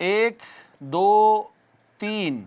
1 2 3।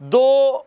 2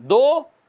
2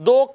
2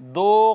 2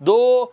2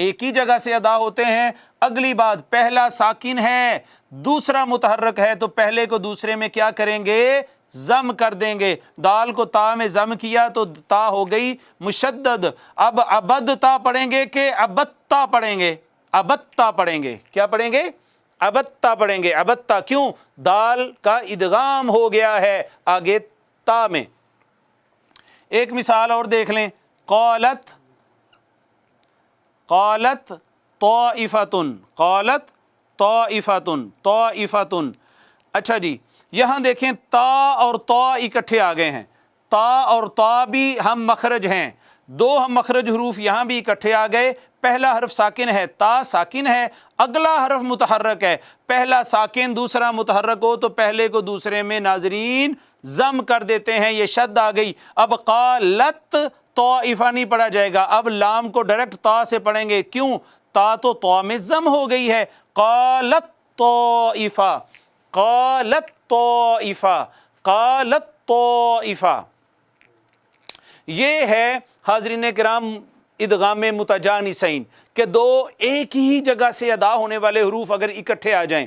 ایک ہی جگہ سے ادا ہوتے ہیں۔ اگلی بات، پہلا ساکن ہے دوسرا متحرک ہے تو پہلے کو دوسرے میں کیا کریں گے؟ ضم کر دیں گے۔ دال کو تا میں ضم کیا تو تا ہو گئی مشدد۔ اب ابدتا پڑھیں گے کہ ابتا پڑھیں گے؟ ابتا پڑھیں گے۔ کیا پڑھیں گے؟ ابتا پڑھیں گے۔ ابتا کیوں؟ دال کا ادغام ہو گیا ہے آگے تا میں۔ ایک مثال اور دیکھ لیں، قالت قالت طائفتن، قالت طائفتن، طائفتن۔ اچھا جی، یہاں دیکھیں تا اور تا اکٹھے آ گئے ہیں۔ تا اور تا بھی ہم مخرج ہیں، دو ہم مخرج حروف یہاں بھی اکٹھے آ گئے۔ پہلا حرف ساکن ہے، تا ساکن ہے، اگلا حرف متحرک ہے۔ پہلا ساکن دوسرا متحرک ہو تو پہلے کو دوسرے میں ناظرین ضم کر دیتے ہیں، یہ شد آ گئی۔ اب قالت طائفہ نہیں پڑھا جائے گا، اب لام کو ڈائریکٹ تا سے پڑھیں گے۔ کیوں؟ تا تو تا میں ضم ہو گئی ہے۔ قالت طائفہ، قالت طائفہ، قالت طائفہ۔ یہ ہے حاضرین کرام ادغام متجانسین کہ دو ایک ہی جگہ سے ادا ہونے والے حروف اگر اکٹھے آ جائیں،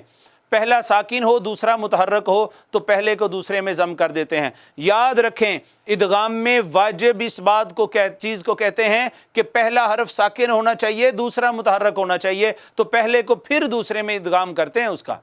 پہلا ساکن ہو دوسرا متحرک ہو تو پہلے کو دوسرے میں ضم کر دیتے ہیں۔ یاد رکھیں ادغام میں واجب اس بات کو چیز کو کہتے ہیں کہ پہلا حرف ساکن ہونا چاہیے دوسرا متحرک ہونا چاہیے، تو پہلے کو پھر دوسرے میں ادغام کرتے ہیں اس کا۔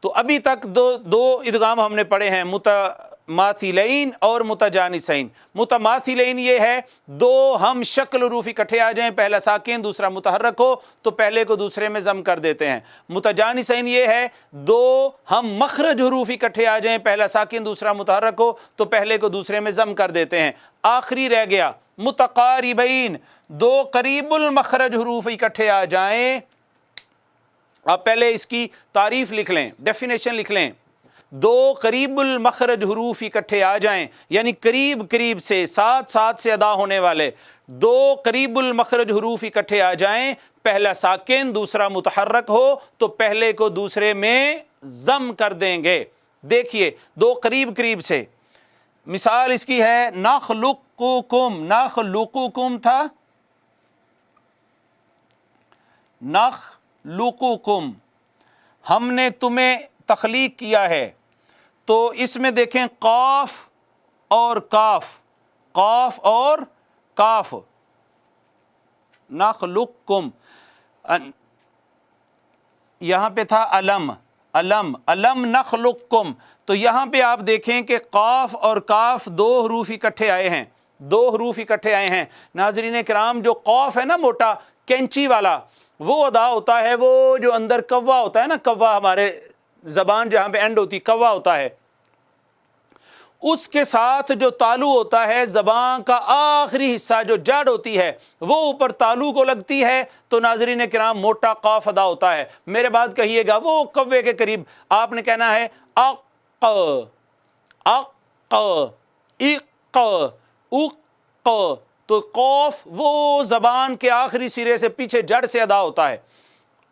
تو ابھی تک دو ادغام ہم نے پڑھے ہیں، متماثلین اور متجانسین۔ متماثلین یہ ہے دو ہم شکل حروف اکٹھے آ جائیں، پہلا ساکن دوسرا متحرک ہو تو پہلے کو دوسرے میں ضم کر دیتے ہیں۔ متجانسین یہ ہے دو ہم مخرج حروف اکٹھے آ جائیں، پہلا ساکن دوسرا متحرک ہو تو پہلے کو دوسرے میں ضم کر دیتے ہیں۔ آخری رہ گیا متقاربین، دو قریب المخرج حروف اکٹھے آ جائیں۔ آپ پہلے اس کی تعریف لکھ لیں، ڈیفینیشن لکھ لیں۔ دو قریب المخرج حروف اکٹھے آ جائیں، یعنی قریب قریب سے ساتھ ساتھ سے ادا ہونے والے دو قریب المخرج حروف اکٹھے آ جائیں، پہلا ساکن دوسرا متحرک ہو تو پہلے کو دوسرے میں ضم کر دیں گے۔ دیکھیے دو قریب قریب سے، مثال اس کی ہے نخلقکم، نخلقکم تھا، نخلقکم، ہم نے تمہیں تخلیق کیا ہے۔ تو اس میں دیکھیں قاف اور کاف، قاف اور کاف، نخلقکم، یہاں پہ تھا علم، علم، علم نخلقکم، تو یہاں پہ آپ دیکھیں کہ قاف اور کاف دو حروف اکٹھے آئے ہیں، دو حروف اکٹھے آئے ہیں۔ ناظرین کرام جو قاف ہے نا موٹا کینچی والا، وہ ادا ہوتا ہے وہ جو اندر کوا ہوتا ہے نا، کوا ہمارے زبان جہاں پہ اینڈ ہوتی کوا ہوتا ہے، اس کے ساتھ جو تالو ہوتا ہے زبان کا آخری حصہ جو جڑ ہوتی ہے وہ اوپر تالو کو لگتی ہے، تو ناظرین کرام موٹا قاف ادا ہوتا ہے۔ میرے بات کہیے گا، وہ کوے کے قریب آپ نے کہنا ہے اق، اق، اق، اق، تو قاف وہ زبان کے آخری سرے سے پیچھے جڑ سے ادا ہوتا ہے،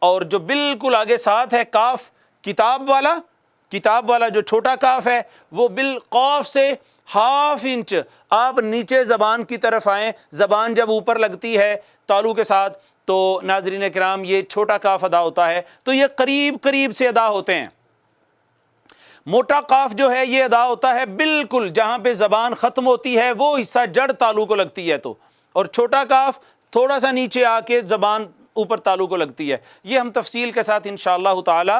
اور جو بالکل آگے ساتھ ہے کاف، کتاب والا، کتاب والا جو چھوٹا کاف ہے وہ بالقاف سے ہاف انچ آپ نیچے زبان کی طرف آئیں، زبان جب اوپر لگتی ہے تالو کے ساتھ تو ناظرین کرام یہ چھوٹا کاف ادا ہوتا ہے۔ تو یہ قریب قریب سے ادا ہوتے ہیں۔ موٹا قاف جو ہے یہ ادا ہوتا ہے بالکل جہاں پہ زبان ختم ہوتی ہے وہ حصہ جڑ تالو کو لگتی ہے، تو اور چھوٹا کاف تھوڑا سا نیچے آ کے زبان اوپر تالو کو لگتی ہے۔ یہ ہم تفصیل کے ساتھ انشاءاللہ تعالی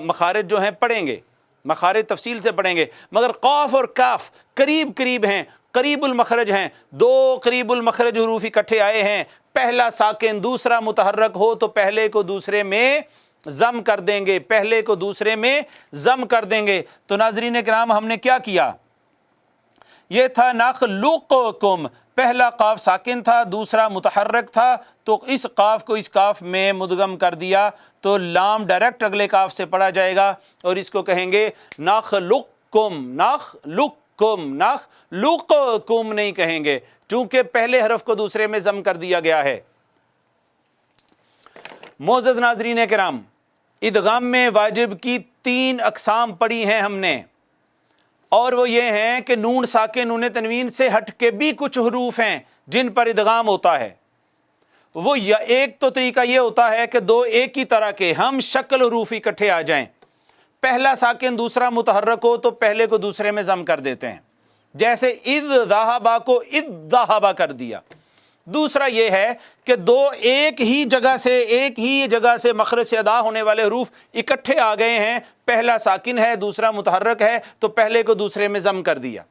مخارج جو ہیں پڑھیں گے، مخارج تفصیل سے پڑھیں گے، مگر قاف اور کاف قریب قریب ہیں، قریب المخرج ہیں، دو قریب المخرج حروف اکٹھے آئے ہیں، پہلا ساکن دوسرا متحرک ہو تو پہلے کو دوسرے میں ضم کر دیں گے، پہلے کو دوسرے میں ضم کر دیں گے۔ تو ناظرین کرام ہم نے کیا کیا؟ یہ تھا نخلقکم، پہلا قاف ساکن تھا دوسرا متحرک تھا، تو اس قاف کو اس قاف میں مدغم کر دیا تو لام ڈائریکٹ اگلے قاف سے پڑھا جائے گا، اور اس کو کہیں گے نخلقکم، نخلقکم، نخلقکم نہیں کہیں گے چونکہ پہلے حرف کو دوسرے میں ضم کر دیا گیا ہے۔ معزز ناظرین کرام، ادغام میں واجب کی 3 اقسام پڑھی ہیں ہم نے، اور وہ یہ ہیں کہ نون ساکن نون تنوین سے ہٹ کے بھی کچھ حروف ہیں جن پر ادغام ہوتا ہے، وہ یا ایک تو طریقہ یہ ہوتا ہے کہ دو ایک ہی طرح کے ہم شکل حروف اکٹھے آ جائیں، پہلا ساکن دوسرا متحرک ہو تو پہلے کو دوسرے میں ضم کر دیتے ہیں، جیسے اذ ذہبا کو اذ ذہبا کر دیا۔ دوسرا یہ ہے کہ دو ایک ہی جگہ سے مخرج سے ادا ہونے والے حروف اکٹھے آ گئے ہیں، پہلا ساکن ہے دوسرا متحرک ہے تو پہلے کو دوسرے میں ضم کر دیا،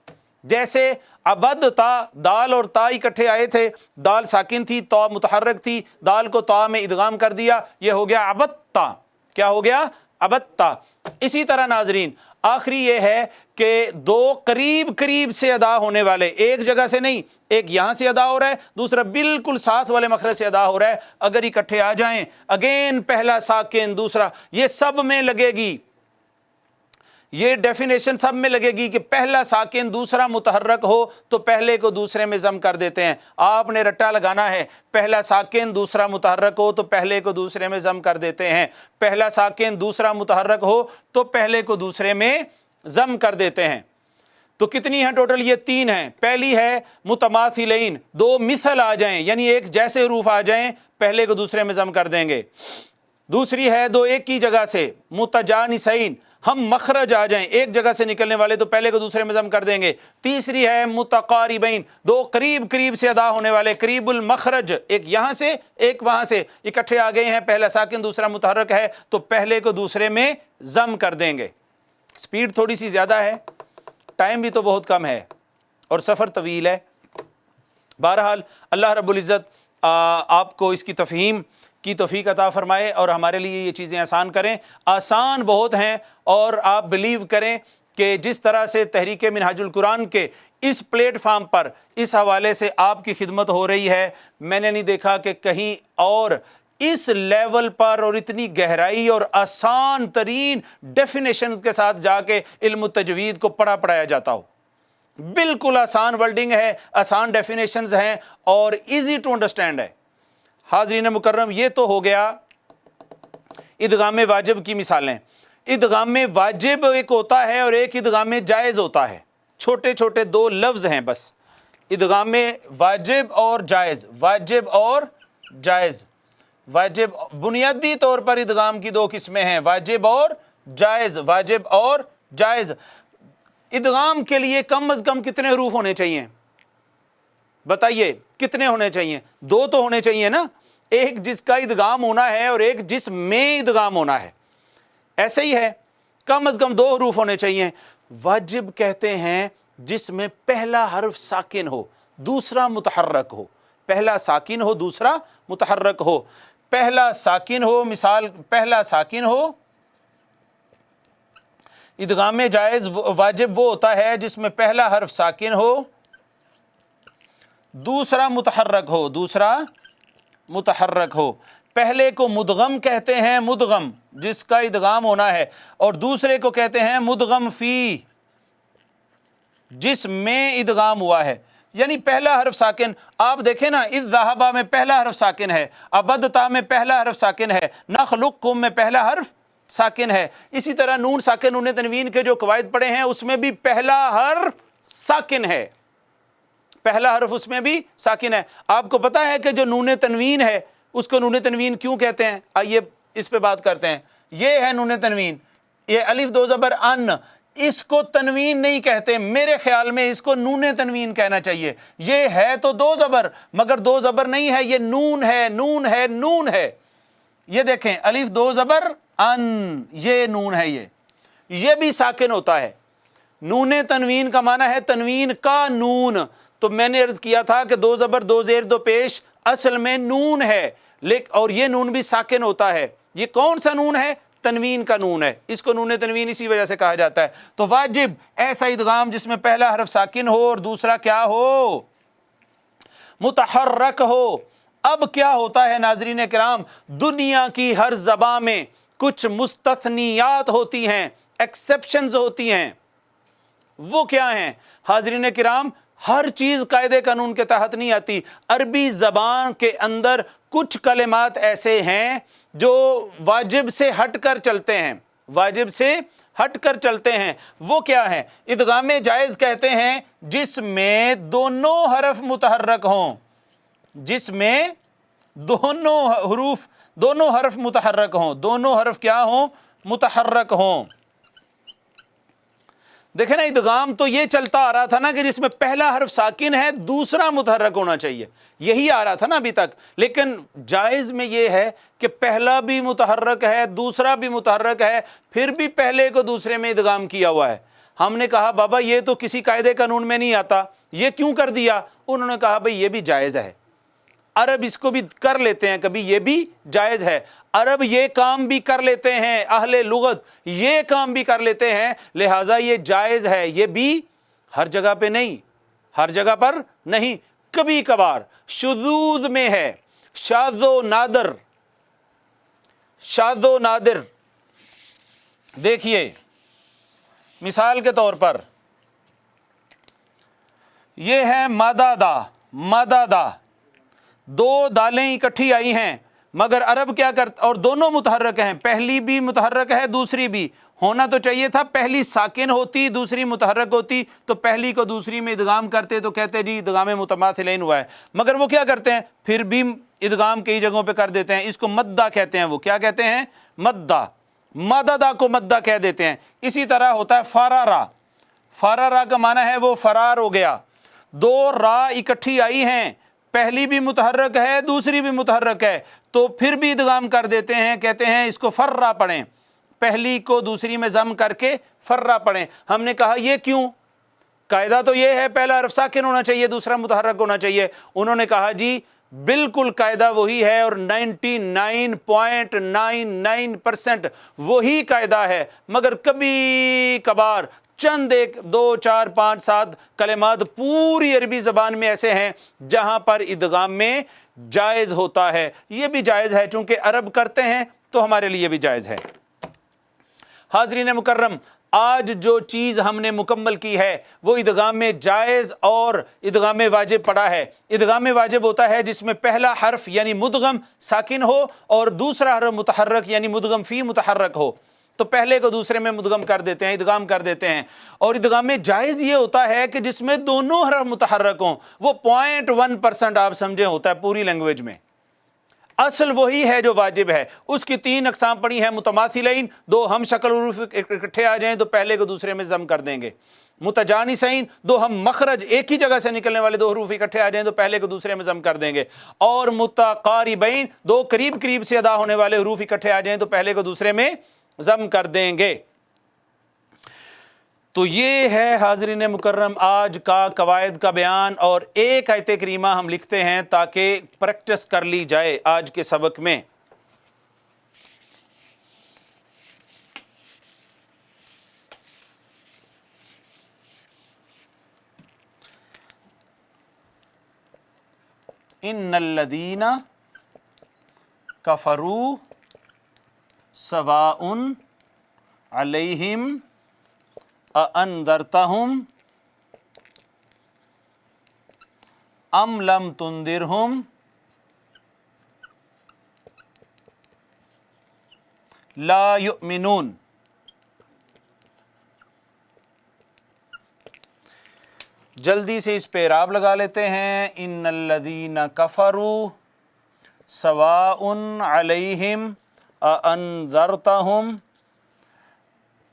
جیسے عبد تا، دال اور تا اکٹھے آئے تھے، دال ساکن تھی تا متحرک تھی، دال کو تا میں ادغام کر دیا، یہ ہو گیا عبدتا۔ کیا ہو گیا؟ عبدتا۔ اسی طرح ناظرین آخری یہ ہے کہ دو قریب سے ادا ہونے والے، ایک جگہ سے نہیں، ایک یہاں سے ادا ہو رہا ہے دوسرا بالکل ساتھ والے مخرج سے ادا ہو رہا ہے، اگر اکٹھے آ جائیں اگین پہلا ساکن دوسرا، یہ سب میں لگے گی، یہ ڈیفینیشن سب میں لگے گی کہ پہلا ساکن دوسرا متحرک ہو تو پہلے کو دوسرے میں ضم کر دیتے ہیں۔ آپ نے رٹا لگانا ہے، پہلا ساکن دوسرا متحرک ہو تو پہلے کو دوسرے میں ضم کر دیتے ہیں، پہلا ساکن دوسرا متحرک ہو تو پہلے کو دوسرے میں ضم کر دیتے ہیں۔ تو کتنی ہیں ٹوٹل؟ یہ 3 ہیں۔ پہلی ہے متماثلین، دو مثل آ جائیں یعنی ایک جیسے حروف آ جائیں پہلے کو دوسرے میں ضم کر دیں گے۔ دوسری ہے دو ایک کی جگہ سے متجانسین، ہم مخرج آ جائیں ایک جگہ سے نکلنے والے تو پہلے کو دوسرے میں ضم کر دیں گے۔ تیسری ہے متقاربین، دو قریب سے ادا ہونے والے، قریب المخرج، ایک یہاں سے ایک وہاں سے اکٹھے آ گئے ہیں، پہلا ساکن دوسرا متحرک ہے تو پہلے کو دوسرے میں ضم کر دیں گے۔ سپیڈ تھوڑی سی زیادہ ہے، ٹائم بھی تو بہت کم ہے اور سفر طویل ہے۔ بہرحال اللہ رب العزت آپ کو اس کی تفہیم کی توفیق عطا فرمائے اور ہمارے لیے یہ چیزیں آسان کریں۔ آسان بہت ہیں اور آپ بلیو کریں کہ جس طرح سے تحریک منہاج القرآن کے اس پلیٹ فارم پر اس حوالے سے آپ کی خدمت ہو رہی ہے، میں نے نہیں دیکھا کہ کہیں اور اس لیول پر اور اتنی گہرائی اور آسان ترین ڈیفینیشنز کے ساتھ جا کے علم التجوید کو پڑھایا جاتا ہو۔ بالکل آسان ورڈنگ ہے، آسان ڈیفینیشنز ہیں اور ایزی ٹو انڈرسٹینڈ ہے۔ حاضرین مکرم، یہ تو ہو گیا ادغام واجب کی مثالیں۔ ادغام واجب ایک ہوتا ہے اور ایک ادغام جائز ہوتا ہے، چھوٹے چھوٹے دو لفظ ہیں بس، ادغام واجب اور جائز، واجب اور جائز۔ واجب بنیادی طور پر ادغام کی 2 قسمیں ہیں، واجب اور جائز، واجب اور جائز۔ ادغام کے لیے کم از کم کتنے حروف ہونے چاہیے؟ بتائیے کتنے ہونے چاہیے؟ 2 تو ہونے چاہیے نا، ایک جس کا ادغام ہونا ہے اور ایک جس میں ادغام ہونا ہے، ایسے ہی ہے، کم از کم 2 حروف ہونے چاہیے۔ واجب کہتے ہیں جس میں پہلا حرف ساکن ہو دوسرا متحرک ہو، پہلا ساکن ہو دوسرا متحرک ہو، پہلا ساکن ہو، مثال پہلا ساکن ہو۔ ادغام جائز واجب وہ ہوتا ہے جس میں پہلا حرف ساکن ہو دوسرا متحرک ہو، دوسرا متحرک ہو۔ پہلے کو مدغم کہتے ہیں، مدغم جس کا ادغام ہونا ہے، اور دوسرے کو کہتے ہیں مدغم فی جس میں ادغام ہوا ہے، یعنی پہلا حرف ساکن۔ آپ دیکھیں نا، اذ ذہبا میں پہلا حرف ساکن ہے، عبدتا میں پہلا حرف ساکن ہے، نخلقکم میں پہلا حرف ساکن ہے۔ اسی طرح نون ساکن نون تنوین کے جو قواعد پڑھے ہیں اس میں بھی پہلا حرف ساکن ہے، پہلا حرف اس میں بھی ساکن ہے۔ آپ کو پتا ہے کہ جو نون تنوین ہے اس کو نون تنوین کیوں کہتے ہیں؟ آئیے اس پہ بات کرتے ہیں۔ یہ ہے نون تنوین، یہ الف دو زبر ان، اس کو تنوین نہیں کہتے، میرے خیال میں اس کو نون تنوین کہنا چاہیے۔ یہ ہے تو 2 زبر مگر 2 زبر نہیں ہے، یہ نون ہے، نون ہے، نون ہے۔ یہ دیکھیں الف 2 زبر ان، یہ نون ہے، یہ بھی ساکن ہوتا ہے۔ نون تنوین کا معنی ہے تنوین کا نون۔ تو میں نے عرض کیا تھا کہ 2 زبر 2 زیر 2 پیش اصل میں نون ہے، اور یہ نون بھی ساکن ہوتا ہے۔ یہ کون سا نون ہے؟ تنوین کا نون ہے، اس کو نون تنوین اسی وجہ سے کہا جاتا ہے۔ تو واجب ایسا ادغام جس میں پہلا حرف ساکن ہو اور دوسرا کیا ہو؟ متحرک ہو۔ اب کیا ہوتا ہے ناظرین کرام، دنیا کی ہر زبان میں کچھ مستثنیات ہوتی ہیں، ایکسیپشنز ہوتی ہیں۔ وہ کیا ہیں حاضرین کرام؟ ہر چیز قاعدے قانون کے تحت نہیں آتی۔ عربی زبان کے اندر کچھ کلمات ایسے ہیں جو واجب سے ہٹ کر چلتے ہیں، واجب سے ہٹ کر چلتے ہیں۔ وہ کیا ہیں؟ ادغام جائز کہتے ہیں جس میں دونوں حرف متحرک ہوں، جس میں دونوں حروف، دونوں حرف متحرک ہوں، دونوں حرف کیا ہوں؟ متحرک ہوں۔ دیکھیں نا ادغام تو یہ چلتا آ رہا تھا نا کہ جس میں پہلا حرف ساکن ہے دوسرا متحرک ہونا چاہیے، یہی آ رہا تھا نا ابھی تک، لیکن جائز میں یہ ہے کہ پہلا بھی متحرک ہے دوسرا بھی متحرک ہے، پھر بھی پہلے کو دوسرے میں ادغام کیا ہوا ہے۔ ہم نے کہا بابا یہ تو کسی قاعدے قانون میں نہیں آتا، یہ کیوں کر دیا؟ انہوں نے کہا بھئی یہ بھی جائز ہے، عرب اس کو بھی کر لیتے ہیں، کبھی یہ بھی جائز ہے، عرب یہ کام بھی کر لیتے ہیں، اہل لغت یہ کام بھی کر لیتے ہیں، لہٰذا یہ جائز ہے۔ یہ بھی ہر جگہ پہ نہیں، ہر جگہ پر نہیں، کبھی کبھار شذوذ میں ہے، شاذ و نادر، شاذ و نادر۔ دیکھیے مثال کے طور پر یہ ہے مادہ دا، مادہ دا، دو دالیں اکٹھی آئی ہیں، مگر عرب کیا کرتا، اور دونوں متحرک ہیں، پہلی بھی متحرک ہے دوسری بھی، ہونا تو چاہیے تھا پہلی ساکن ہوتی دوسری متحرک ہوتی تو پہلی کو دوسری میں ادغام کرتے تو کہتے جی ادغام متماثلین ہوا ہے، مگر وہ کیا کرتے ہیں پھر بھی ادغام کئی جگہوں پہ کر دیتے ہیں، اس کو مدہ کہتے ہیں، وہ کیا کہتے ہیں؟ مدہ، مددہ کو مدہ کہہ دیتے ہیں۔ اسی طرح ہوتا ہے فارارا، فارارا کا معنی ہے وہ فرار ہو گیا، دو را اکٹھی آئی ہیں، پہلی بھی متحرک ہے دوسری بھی متحرک ہے تو پھر بھی ادغام کر دیتے ہیں، کہتے ہیں اس کو فرا پڑھیں، پہلی کو دوسری میں ضم کر کے فرا پڑھیں۔ ہم نے کہا یہ کیوں؟ قاعدہ تو یہ ہے پہلا حرف ساکن ہونا چاہیے دوسرا متحرک ہونا چاہیے۔ انہوں نے کہا جی بالکل قاعدہ وہی ہے اور 99.99% وہی قاعدہ ہے، مگر کبھی کبھار چند ایک 2 4 5 7 کلمات پوری عربی زبان میں ایسے ہیں جہاں پر ادغام میں جائز ہوتا ہے، یہ بھی جائز ہے، چونکہ عرب کرتے ہیں تو ہمارے لیے بھی جائز ہے۔ حاضرین مکرم، آج جو چیز ہم نے مکمل کی ہے وہ ادغام میں جائز اور ادغام واجب پڑھا ہے۔ ادغام واجب ہوتا ہے جس میں پہلا حرف یعنی مدغم ساکن ہو اور دوسرا حرف متحرک یعنی مدغم فی متحرک ہو، تو پہلے کو دوسرے میں مدغم کر دیتے ہیں، ادغام کر دیتے ہیں۔ اور ادغام میں جائز یہ ہوتا ہے کہ جس میں دونوں حرف متحرک ہوں، وہ 0.1% آپ سمجھیں ہوتا ہے پوری لینگویج میں، اصل وہی ہے جو واجب ہے۔ اس کی 3 اقسام پڑھی ہیں، متماثلین، دو ہم شکل حروف اکٹھے آ جائیں تو پہلے کو دوسرے میں ضم کر دیں گے، متجانسین، دو ہم مخرج ایک ہی جگہ سے نکلنے والے دو حروف اکٹھے آ جائیں تو پہلے کو دوسرے میں ضم کر دیں گے، اور متقاربین، دو قریب قریب سے ادا ہونے والے حروف اکٹھے آ جائیں تو پہلے کو دوسرے میں ضم کر دیں گے۔ تو یہ ہے حاضرین مکرم آج کا قواعد کا بیان، اور ایک آیت کریمہ ہم لکھتے ہیں تاکہ پریکٹس کر لی جائے آج کے سبق میں۔ ان الذین کفروا سواء علیہم اانذرتہم ام لم تنذرہم لا یؤمنون۔ جلدی سے اس پہ اعراب لگا لیتے ہیں۔ ان الذین کفروا سواء علیہم اانذرتہم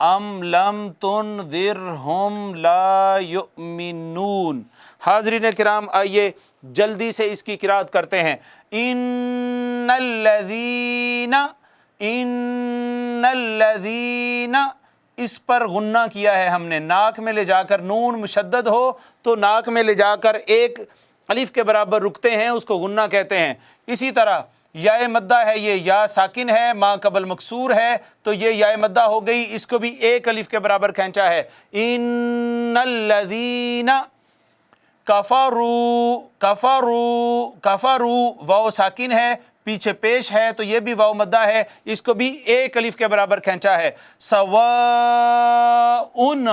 ام لم تنذرہم لا یؤمنون۔ حاضرین کرام آئیے جلدی سے اس کی قرات کرتے ہیں۔ ان الذین، ان الذین، اس پر غنہ کیا ہے ہم نے، ناک میں لے جا کر، نون مشدد ہو تو ناک میں لے جا کر ایک الف کے برابر رکتے ہیں، اس کو غنہ کہتے ہیں۔ اسی طرح یا مدہ ہے، یہ یا ساکن ہے، ما قبل مکسور ہے تو یہ یا مدہ ہو گئی، اس کو بھی ایک الف کے برابر کھینچا ہے۔ ان الذین کفروا، کفروا، کفروا، واو ساکن ہے، پیچھے پیش ہے تو یہ بھی واو مدہ ہے، اس کو بھی ایک الف کے برابر کھینچا ہے۔ سواء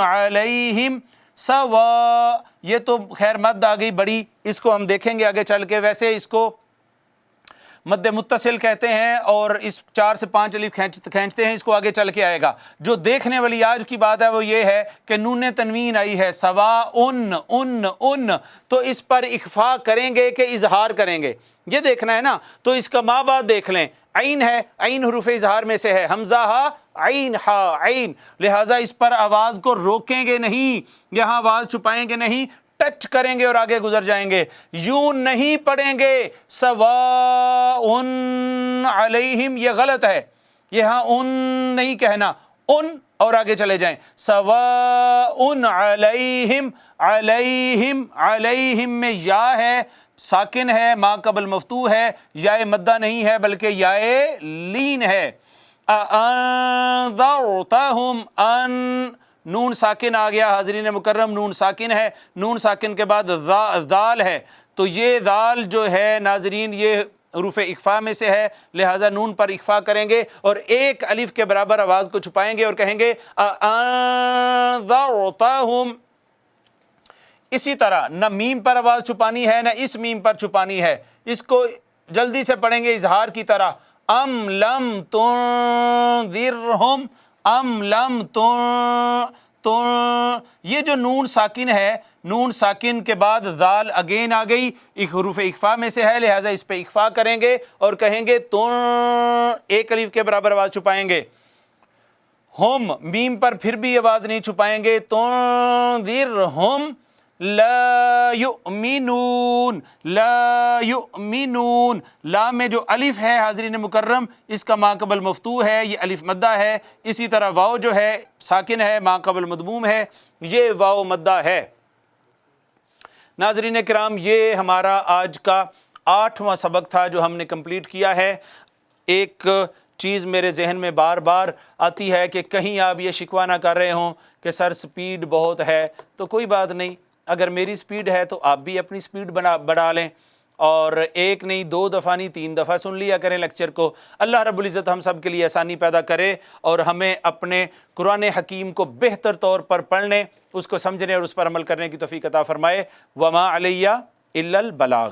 علیہم، سواء، یہ تو خیر مد آ گئی بڑی، اس کو ہم دیکھیں گے آگے چل کے، ویسے اس کو مد متصل کہتے ہیں، اور اس 4 سے 5 الف کھینچتے ہیں، اس کو آگے چل کے آئے گا۔ جو دیکھنے والی آج کی بات ہے وہ یہ ہے کہ نون تنوین آئی ہے، سوا ان، تو اس پر اخفا کریں گے کہ اظہار کریں گے، یہ دیکھنا ہے نا۔ تو اس کا ماں بعد دیکھ لیں، عین ہے، عین حروف اظہار میں سے ہے، حمزہ ہا عین ہا عین، لہٰذا اس پر آواز کو روکیں گے نہیں، یہاں آواز چھپائیں گے نہیں، ٹچ کریں گے اور آگے گزر جائیں گے، یوں نہیں پڑھیں گے سواء علیہم، یہ غلط ہے، یہاں ان نہیں کہنا، ان اور آگے چلے جائیں، سواء علیہم، علیہم، علیہم میں یا ہے، ساکن ہے، ما قبل مفتوح ہے، یا مدہ نہیں ہے بلکہ یا لین ہے۔ انذرتہم، ان نون ساکن آ گیا، حاضرین مکرم نون ساکن ہے، نون ساکن کے بعد ذال ہے، تو یہ ذال جو ہے ناظرین یہ حروف اخفا میں سے ہے، لہٰذا نون پر اخفا کریں گے اور ایک الف کے برابر آواز کو چھپائیں گے اور کہیں گے انذرتہم۔ اسی طرح نہ میم پر آواز چھپانی ہے نہ اس میم پر چھپانی ہے، اس کو جلدی سے پڑھیں گے اظہار کی طرح، ام لم تنذرہم، ام لم یہ جو نون ساکن ہے، نون ساکن کے بعد ذال اگین آ گئی، ایک حروف اخفا میں سے ہے، لہٰذا اس پہ اخفا کریں گے اور کہیں گے ایک الف کے برابر آواز چھپائیں گے، ہم میم پر پھر بھی آواز نہیں چھپائیں گے، تنذرہم لا یؤمنون، لا یؤمنون، لا میں جو الف ہے حاضرین مکرم اس کا ما قبل مفتوح ہے، یہ الف مدہ ہے، اسی طرح واو جو ہے ساکن ہے، ما قبل مضموم ہے، یہ واو مدہ ہے۔ ناظرین کرام یہ ہمارا آج کا 8واں سبق تھا جو ہم نے کمپلیٹ کیا ہے۔ ایک چیز میرے ذہن میں بار بار آتی ہے کہ کہیں آپ یہ شکوہ نہ کر رہے ہوں کہ سر سپیڈ بہت ہے، تو کوئی بات نہیں، اگر میری سپیڈ ہے تو آپ بھی اپنی سپیڈ بڑھا لیں، اور ایک نہیں 2 دفعہ نہیں 3 دفعہ سن لیا کریں لیکچر کو۔ اللہ رب العزت ہم سب کے لیے آسانی پیدا کرے اور ہمیں اپنے قرآن حکیم کو بہتر طور پر پڑھنے، اس کو سمجھنے اور اس پر عمل کرنے کی توفیق عطا فرمائے۔ وما علیہ الا البلاغ۔